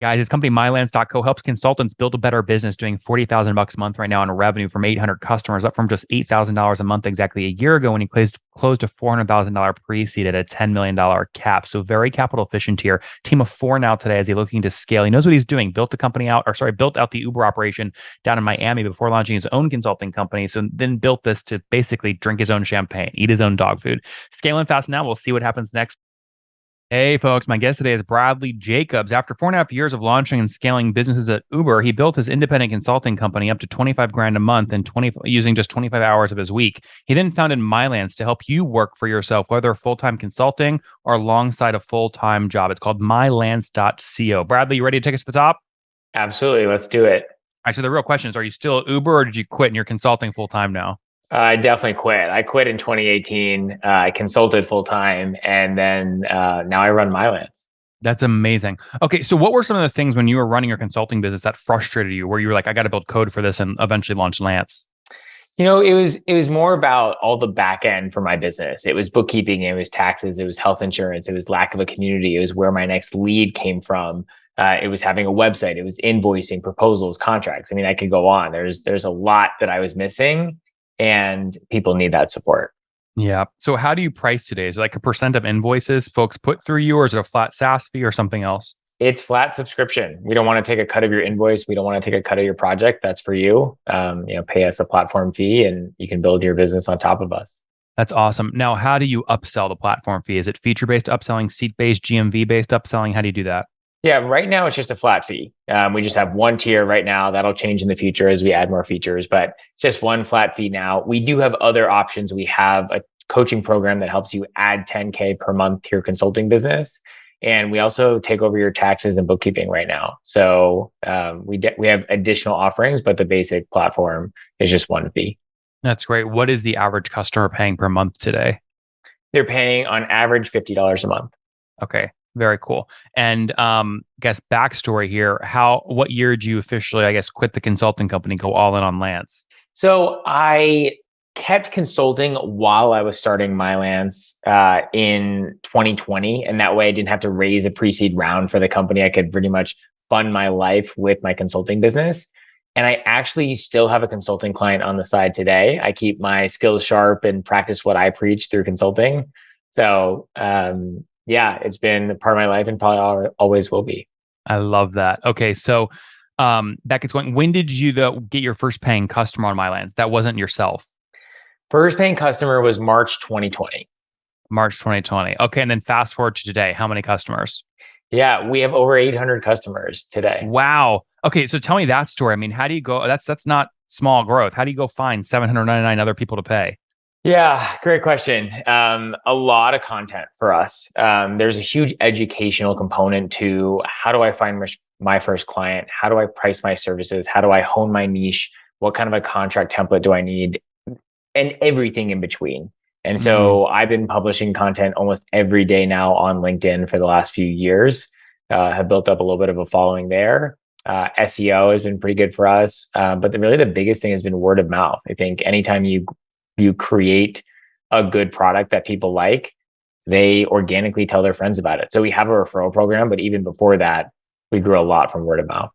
Guys, his company mylance.co helps consultants build a better business, doing $40,000 a month right now in revenue from 800 customers, up from just $8,000 a month exactly a year ago when he closed a $400,000 pre-seed at a $10 million cap. So very capital efficient here. Team of 4 now today as he's looking to scale. He knows what he's doing. Built out the Uber operation down in Miami before launching his own consulting company. So then built this to basically drink his own champagne, eat his own dog food. Scaling fast now. We'll see what happens next. Hey, folks, my guest today is Bradley Jacobs. After 4.5 years of launching and scaling businesses at Uber, he built his independent consulting company up to 25 grand a month and using just 25 hours of his week. He then founded Mylance to help you work for yourself, whether full-time consulting or alongside a full-time job. It's called mylance.co. Bradley, you ready to take us to the top? Absolutely. Let's do it. All right, so the real question is, are you still at Uber or did you quit and you're consulting full-time now? I definitely quit. I quit in 2018. I consulted full time, and then now I run Mylance. That's amazing. Okay, so what were some of the things when you were running your consulting business that frustrated you, where you were like, I got to build code for this and eventually launch Lance? It was more about all the back end for my business. It was bookkeeping, it was taxes, it was health insurance, it was lack of a community, it was where my next lead came from. It was having a website, it was invoicing, proposals, contracts. I mean, I could go on. There's a lot that I was missing, and people need that support. Yeah. So how do you price today? Is it like a percent of invoices folks put through you, or is it a flat SaaS fee or something else? It's flat subscription. We don't want to take a cut of your invoice. We don't want to take a cut of your project. That's for you. Pay us a platform fee and you can build your business on top of us. That's awesome. Now, how do you upsell the platform fee? Is it feature-based upselling, seat-based, GMV-based upselling? How do you do that? Yeah, right now it's just a flat fee. We just have one tier right now. That'll change in the future as we add more features, but it's just one flat fee now. We do have other options. We have a coaching program that helps you add 10K per month to your consulting business. And we also take over your taxes and bookkeeping right now. So we have additional offerings, but the basic platform is just one fee. That's great. What is the average customer paying per month today? They're paying on average $50 a month. Okay. Very cool. And guess backstory here. What year did you officially, I guess, quit the consulting company, go all in on Lance? So I kept consulting while I was starting Mylance in 2020. And that way I didn't have to raise a pre-seed round for the company. I could pretty much fund my life with my consulting business. And I actually still have a consulting client on the side today. I keep my skills sharp and practice what I preach through consulting. So yeah, it's been a part of my life and probably always will be. I love that. Okay, so that gets going. When did you get your first paying customer on Mylance? That wasn't yourself. First paying customer was March 2020. March 2020. Okay, and then fast forward to today, how many customers? Yeah, we have over 800 customers today. Wow. Okay, so tell me that story. I mean, how do you go? That's not small growth. How do you go find 799 other people to pay? Yeah, great question. A lot of content for us. There's a huge educational component to how do I find my first client? How do I price my services? How do I hone my niche? What kind of a contract template do I need? And everything in between. And so I've been publishing content almost every day now on LinkedIn for the last few years. Have built up a little bit of a following there. SEO has been pretty good for us. But really the biggest thing has been word of mouth. I think anytime you create a good product that people like, they organically tell their friends about it. So we have a referral program, but even before that, we grew a lot from word of mouth.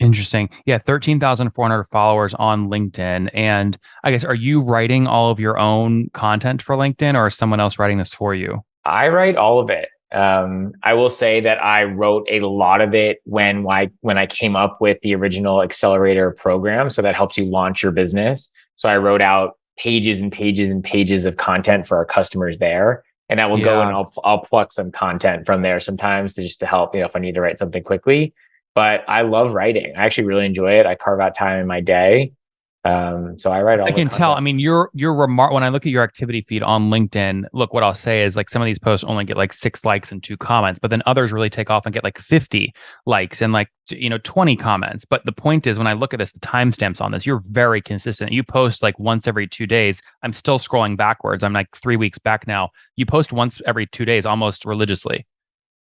Interesting. Yeah, 13,400 followers on LinkedIn. And I guess, are you writing all of your own content for LinkedIn or is someone else writing this for you? I write all of it. I will say that I wrote a lot of it when I came up with the original accelerator program. So that helps you launch your business. So I wrote out pages and pages and pages of content for our customers there. And I will go and I'll pluck some content from there sometimes just to help, if I need to write something quickly. But I love writing. I actually really enjoy it. I carve out time in my day. So I write all I the can tell. I content. mean, your when I look at your activity feed on LinkedIn, look, what I'll say is like some of these posts only get like 6 likes and 2 comments, but then others really take off and get like 50 likes and like 20 comments. But the point is, when I look at this, the timestamps on this, you're very consistent. You post like once every 2 days. I'm still scrolling backwards. I'm like 3 weeks back now. You post once every 2 days, almost religiously.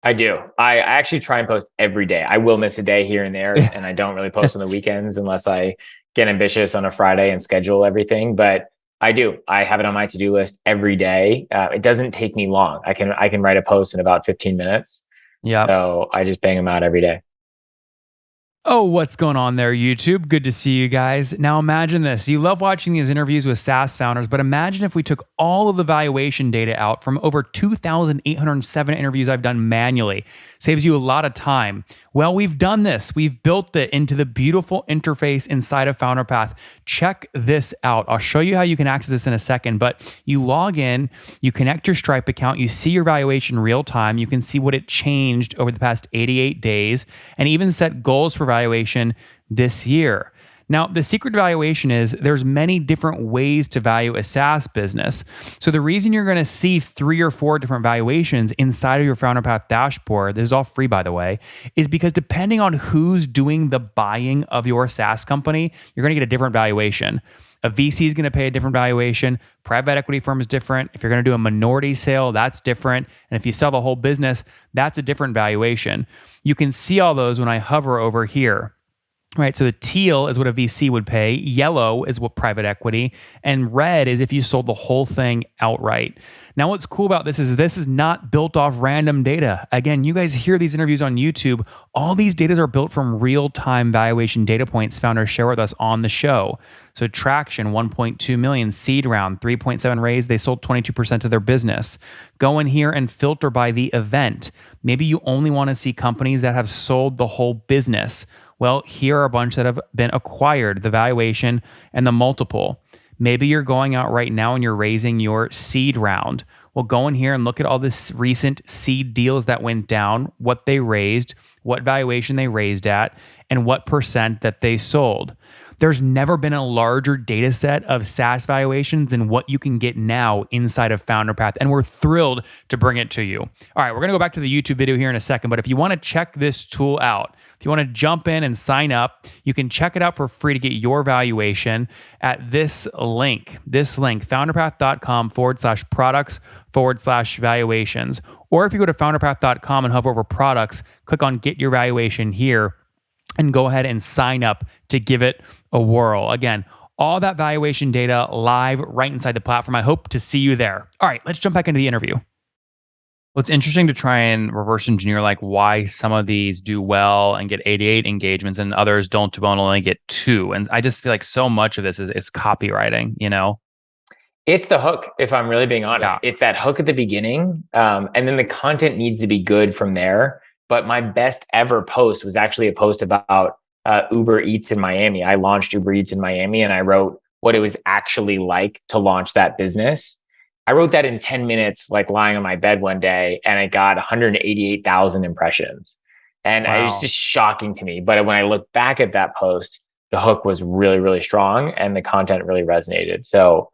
I do. I actually try and post every day. I will miss a day here and there, and I don't really post on the weekends unless I get ambitious on a Friday and schedule everything. But I do. I have it on my to-do list every day. It doesn't take me long. I can write a post in about 15 minutes. Yeah. So I just bang them out every day. Oh, what's going on there, YouTube? Good to see you guys. Now imagine this. You love watching these interviews with SaaS founders, but imagine if we took all of the valuation data out from over 2,807 interviews I've done manually. Saves you a lot of time. Well, we've done this. We've built it into the beautiful interface inside of FounderPath. Check this out. I'll show you how you can access this in a second, but you log in, you connect your Stripe account, you see your valuation real time, you can see what it changed over the past 88 days, and even set goals for valuation this year. Now, the secret to valuation is there's many different ways to value a SaaS business. So the reason you're going to see 3 or 4 different valuations inside of your FounderPath dashboard, this is all free by the way, is because depending on who's doing the buying of your SaaS company, you're going to get a different valuation. A VC is going to pay a different valuation. Private equity firm is different. If you're going to do a minority sale, that's different. And if you sell the whole business, that's a different valuation. You can see all those when I hover over here. Right, so the teal is what a VC would pay, yellow is what private equity, and red is if you sold the whole thing outright. Now, what's cool about this is not built off random data. Again, you guys hear these interviews on YouTube. All these data are built from real-time valuation data points founders share with us on the show. So traction, 1.2 million, seed round, 3.7 raise, they sold 22% of their business. Go in here and filter by the event. Maybe you only want to see companies that have sold the whole business. Well, here are a bunch that have been acquired, the valuation and the multiple. Maybe you're going out right now and you're raising your seed round. Well, go in here and look at all this recent seed deals that went down, what they raised, what valuation they raised at, and what percent that they sold. There's never been a larger data set of SaaS valuations than what you can get now inside of FounderPath, and we're thrilled to bring it to you. All right, we're going to go back to the YouTube video here in a second, but if you want to check this tool out, if you want to jump in and sign up, you can check it out for free to get your valuation at this link, founderpath.com/products/valuations. Or if you go to founderpath.com and hover over products, click on get your valuation here, and go ahead and sign up to give it a whirl. Again, all that valuation data live right inside the platform. I hope to see you there. All right, let's jump back into the interview. Well, it's interesting to try and reverse engineer like why some of these do well and get 88 engagements and others don't do well and only get 2. And I just feel like so much of this is copywriting, you know? It's the hook, if I'm really being honest. Yeah. It's that hook at the beginning. And then the content needs to be good from there. But my best ever post was actually a post about Uber Eats in Miami. I launched Uber Eats in Miami and I wrote what it was actually like to launch that business. I wrote that in 10 minutes, like lying on my bed one day, and it got 188,000 impressions. And Wow. it was just shocking to me. But when I look back at that post, the hook was really, really strong and the content really resonated. So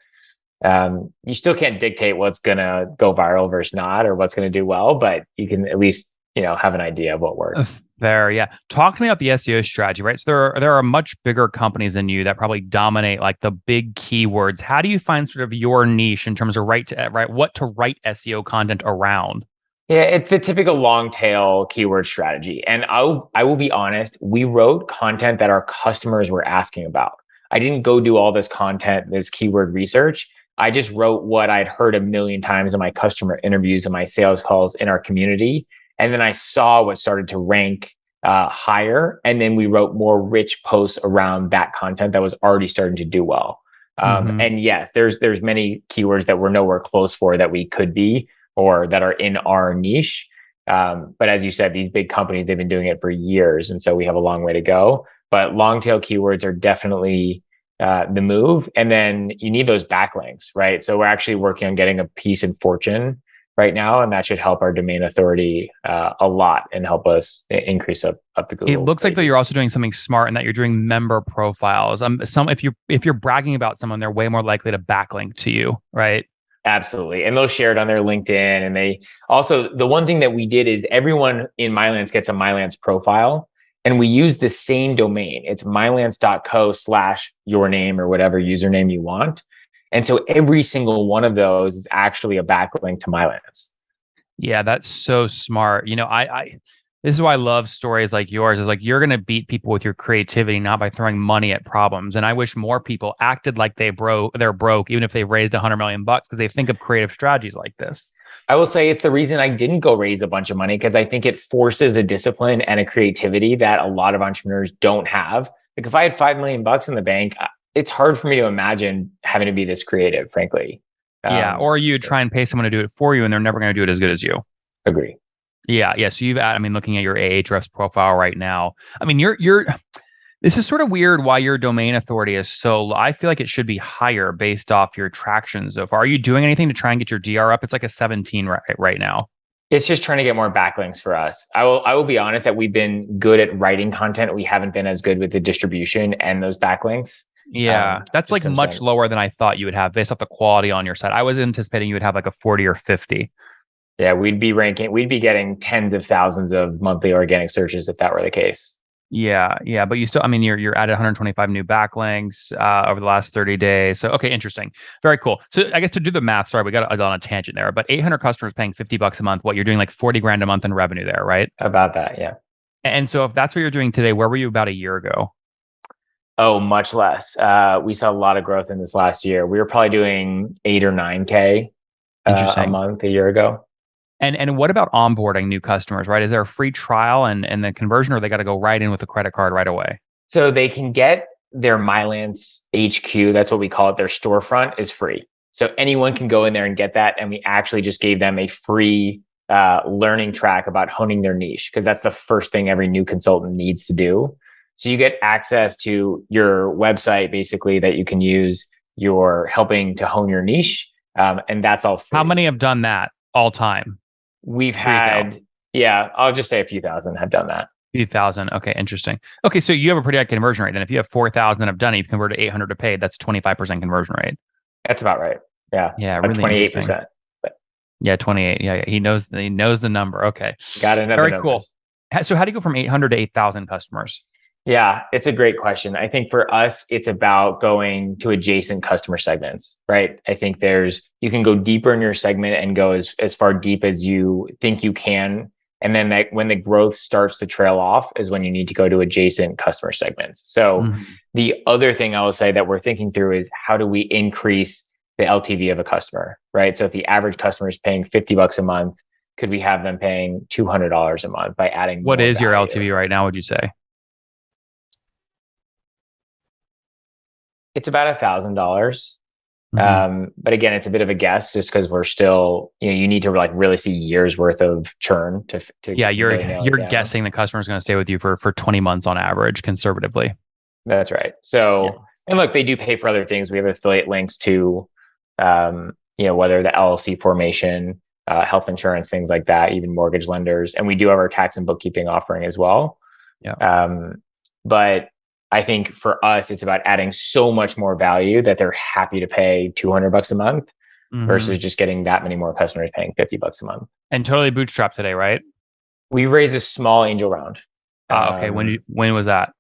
you still can't dictate what's going to go viral versus not, or what's going to do well, but you can at least, have an idea of what works. There, yeah. Talk to me about the SEO strategy, right? So there are much bigger companies than you that probably dominate like the big keywords. How do you find sort of your niche in terms of what to write SEO content around? Yeah, it's the typical long tail keyword strategy. And I will be honest, we wrote content that our customers were asking about. I didn't go do all this content, this keyword research. I just wrote what I'd heard a million times in my customer interviews and my sales calls in our community. And then I saw what started to rank higher. And then we wrote more rich posts around that content that was already starting to do well. And yes, there's many keywords that we're nowhere close for that we could be, or that are in our niche. But as you said, these big companies, they've been doing it for years. And so we have a long way to go. But long tail keywords are definitely the move. And then you need those backlinks, right? So we're actually working on getting a piece in Fortune right now, and that should help our domain authority a lot and help us increase up the Google. It looks like that you're also doing something smart and that you're doing member profiles. If you're bragging about someone, they're way more likely to backlink to you, right? Absolutely. And they'll share it on their LinkedIn. And they also, the one thing that we did is everyone in Mylance gets a Mylance profile, and we use the same domain. It's mylance.co/your name or whatever username you want. And so every single one of those is actually a backlink to Mylance. Yeah, that's so smart. I This is why I love stories like yours. Is like you're going to beat people with your creativity, not by throwing money at problems. And I wish more people acted like they're broke, even if they raised 100 million bucks, because they think of creative strategies like this. I will say it's the reason I didn't go raise a bunch of money, because I think it forces a discipline and a creativity that a lot of entrepreneurs don't have. Like if I had 5 million bucks in the bank, it's hard for me to imagine having to be this creative, frankly. Yeah, or you So try and pay someone to do it for you, and they're never going to do it as good as you. agree. Yeah, yeah. So I mean, looking at your Ahrefs profile right now, I mean, you're. This is sort of weird why your domain authority is so low. I feel like it should be higher based off your traction so far. Are you doing anything to try and get your DR up? It's like a 17 right now. It's just trying to get more backlinks for us. I will be honest that we've been good at writing content. We haven't been as good with the distribution and those backlinks. Yeah, that's like much lower than I thought you would have based off the quality on your site. I was anticipating you would have like a 40 or 50. Yeah, we'd be getting tens of thousands of monthly organic searches if that were the case. Yeah, yeah, but you still, I mean, you're at 125 new backlinks over the last 30 days. So okay, interesting, very cool. So I guess to do the math, sorry, we got on a tangent there, but 800 customers paying $50 a month. What you're doing like 40 grand a month in revenue there, right? About that, yeah. And so if that's what you're doing today, where were you about a year ago? Oh, much less. We saw a lot of growth in this last year. We were probably doing 8 or 9K a Interesting. month a year ago. And what about onboarding new customers, right? Is there a free trial and the conversion, or they got to go right in with a credit card right away? So they can get their Mylance HQ, that's what we call it, their storefront is free. So anyone can go in there and get that. And we actually just gave them a free learning track about honing their niche, because that's the first thing every new consultant needs to do. So you get access to your website, basically, that you can use. You're helping to hone your niche. And that's all free. How many have done that all time? We've had, yeah, I'll just say a few thousand have done that. Few thousand. Okay, interesting. Okay, so you have a pretty high conversion rate. Then if you have 4,000 that have done it, you've converted 800 to paid. That's 25% conversion rate. That's about right. Yeah. Yeah, about really 28%. But yeah, 28. Yeah, yeah, he knows the number. Okay. got another Very numbers. cool. So how do you go from 800 to 8,000 customers? Yeah, it's a great question. I think for us, it's about going to adjacent customer segments, right? I think you can go deeper in your segment and go as far deep as you think you can. And then when the growth starts to trail off is when you need to go to adjacent customer segments. So the other thing I will say that we're thinking through is how do we increase the LTV of a customer, right? So if the average customer is paying $50 a month, could we have them paying $200 a month by adding What more is your value? LTV right now, would you say? It's about $1,000. But again, it's a bit of a guess just because we're still, you need to like really see years worth of churn to yeah, you're really guessing the customer is going to stay with you for 20 months on average, conservatively. That's right. So, and look, they do pay for other things. We have affiliate links to, whether the LLC formation, health insurance, things like that, even mortgage lenders. And we do have our tax and bookkeeping offering as well. Yeah. But I think for us, it's about adding so much more value that they're happy to pay $200 a month versus just getting that many more customers paying $50 a month. And totally bootstrapped today, right? We raised a small angel round. Okay. When was that?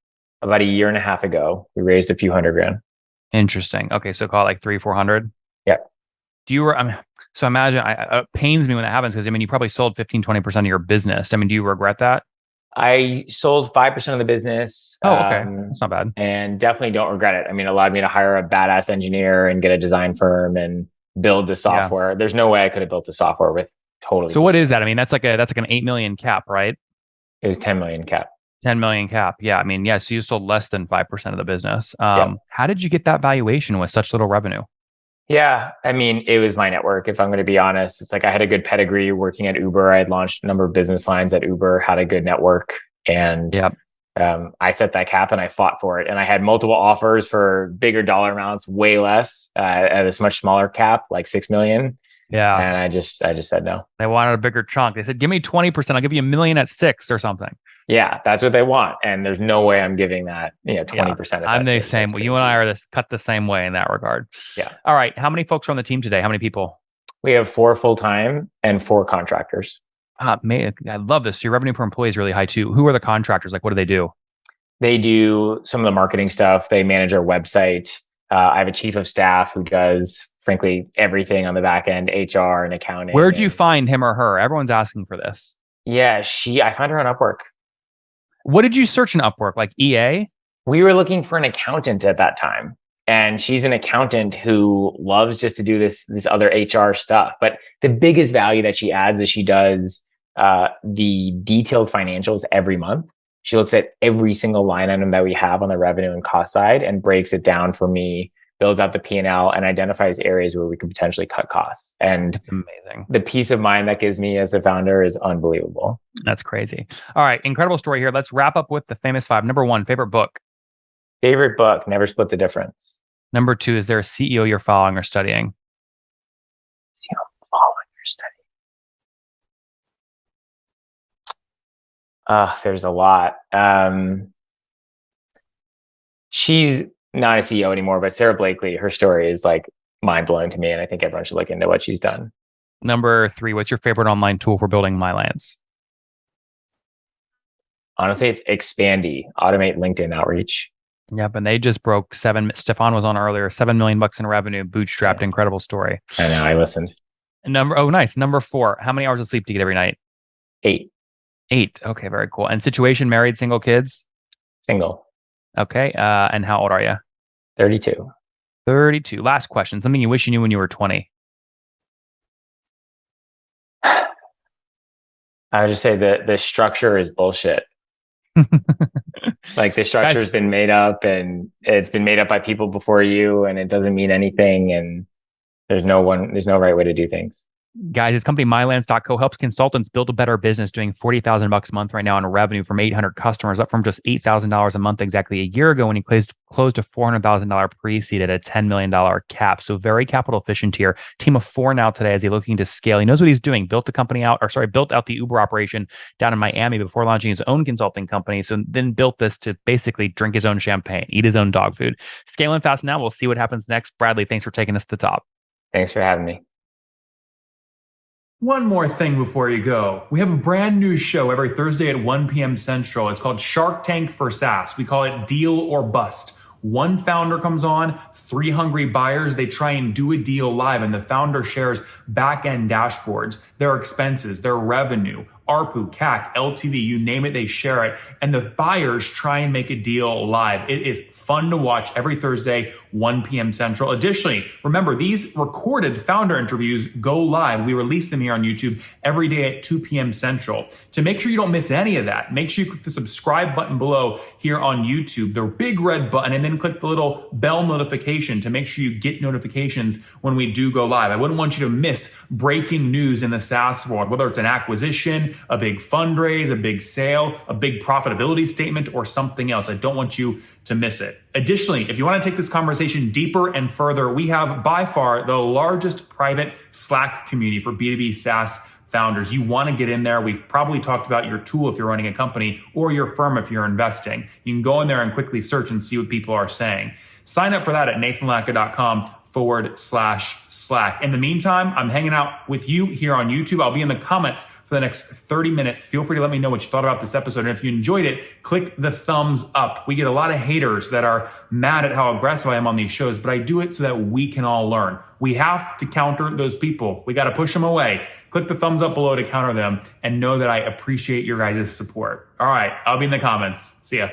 About a year and a half ago. We raised a few $100,000. Interesting. Okay. So call it like 300-400. Yeah. So imagine, it pains me when that happens, because I mean, you probably sold 15-20% of your business. I mean, do you regret that? I sold 5% of the business. Oh, okay. That's not bad. And definitely don't regret it. I mean, it allowed me to hire a badass engineer and get a design firm and build the software. There's no way I could have built the software with totally. So what is that? I mean, that's like an 8 million cap, right? It was 10 million cap. 10 million cap. Yeah. I mean, yeah. So you sold less than 5% of the business. How did you get that valuation with such little revenue? Yeah. I mean, it was my network. If I'm going to be honest, it's like I had a good pedigree working at Uber. I had launched a number of business lines at Uber, had a good network. And I set that cap and I fought for it. And I had multiple offers for bigger dollar amounts, way less at this much smaller cap, like 6 million. Yeah. And I just said no. They wanted a bigger chunk. They said, give me 20%. I'll give you $1 million at 6 or something. Yeah, that's what they want. And there's no way I'm giving that, 20%. I'm the same. Well, you and I are cut the same way in that regard. Yeah. All right. How many folks are on the team today? How many people? We have 4 full-time and 4 contractors. Man, I love this. Your revenue per employee is really high too. Who are the contractors? Like, what do they do? They do some of the marketing stuff. They manage our website. I have a chief of staff who does, frankly, everything on the back end, HR and accounting. Where'd you find him or her? Everyone's asking for this. Yeah, I found her on Upwork. What did you search in Upwork? Like EA? We were looking for an accountant at that time. And she's an accountant who loves just to do this other HR stuff. But the biggest value that she adds is she does the detailed financials every month. She looks at every single line item that we have on the revenue and cost side and breaks it down for me, builds out the P&L, and identifies areas where we could potentially cut costs. And That's amazing. the peace of mind that gives me as a founder is unbelievable. That's crazy. All right, incredible story here. Let's wrap up with the famous five. Number one, favorite book. Favorite book, Never Split the Difference. Number two, is there a CEO you're following or studying? Following or studying. There's a lot. She's not a CEO anymore, but Sarah Blakely, her story is like mind blowing to me. And I think everyone should look into what she's done. Number three, what's your favorite online tool for building MyLance? Honestly, it's Expandy, automate LinkedIn outreach. Yep, and they just broke Stefan was on earlier, $7 million in revenue, bootstrapped, Yeah. incredible story. I know, I listened. Nice. Number four, how many hours of sleep do you get every night? 8. 8. Okay, very cool. And situation, married, single, kids? Single. Okay, and how old are you? 32. 32. Last question, something you wish you knew when you were 20. I would just say that the structure is bullshit. Like the structure has been made up and it's been made up by people before you and it doesn't mean anything and there's no right way to do things. Guys, his company mylance.co helps consultants build a better business, doing $40,000 a month right now in revenue from 800 customers, up from just $8,000 a month exactly a year ago when he closed a $400,000 pre-seed at a $10 million cap. So very capital efficient here. Team of 4 now today as he's looking to scale. He knows what he's doing. Built out the Uber operation down in Miami before launching his own consulting company. So then built this to basically drink his own champagne, eat his own dog food. Scaling fast now. We'll see what happens next. Bradley, thanks for taking us to the top. Thanks for having me. One more thing before you go. We have a brand new show every Thursday at 1 p.m. Central. It's called Shark Tank for SaaS. We call it Deal or Bust. One founder comes on, 3 hungry buyers. They try and do a deal live, and the founder shares back-end dashboards, their expenses, their revenue, ARPU, CAC, LTV, you name it, they share it. And the buyers try and make a deal live. It is fun to watch every Thursday, 1 p.m. Central. Additionally, remember, these recorded founder interviews go live. We release them here on YouTube every day at 2 p.m. Central. To make sure you don't miss any of that, make sure you click the subscribe button below here on YouTube, the big red button, and then click the little bell notification to make sure you get notifications when we do go live. I wouldn't want you to miss breaking news in the SaaS world, whether it's an acquisition, a big fundraise, a big sale, a big profitability statement, or something else. I don't want you to miss it. Additionally, if you want to take this conversation deeper and further, we have by far the largest private Slack community for B2B SaaS founders. You want to get in there. We've probably talked about your tool if you're running a company or your firm if you're investing. You can go in there and quickly search and see what people are saying. Sign up for that at nathanlatka.com/Slack. In the meantime, I'm hanging out with you here on YouTube. I'll be in the comments for the next 30 minutes. Feel free to let me know what you thought about this episode. And if you enjoyed it, click the thumbs up. We get a lot of haters that are mad at how aggressive I am on these shows, but I do it so that we can all learn. We have to counter those people. We got to push them away. Click the thumbs up below to counter them and know that I appreciate your guys' support. All right, I'll be in the comments. See ya.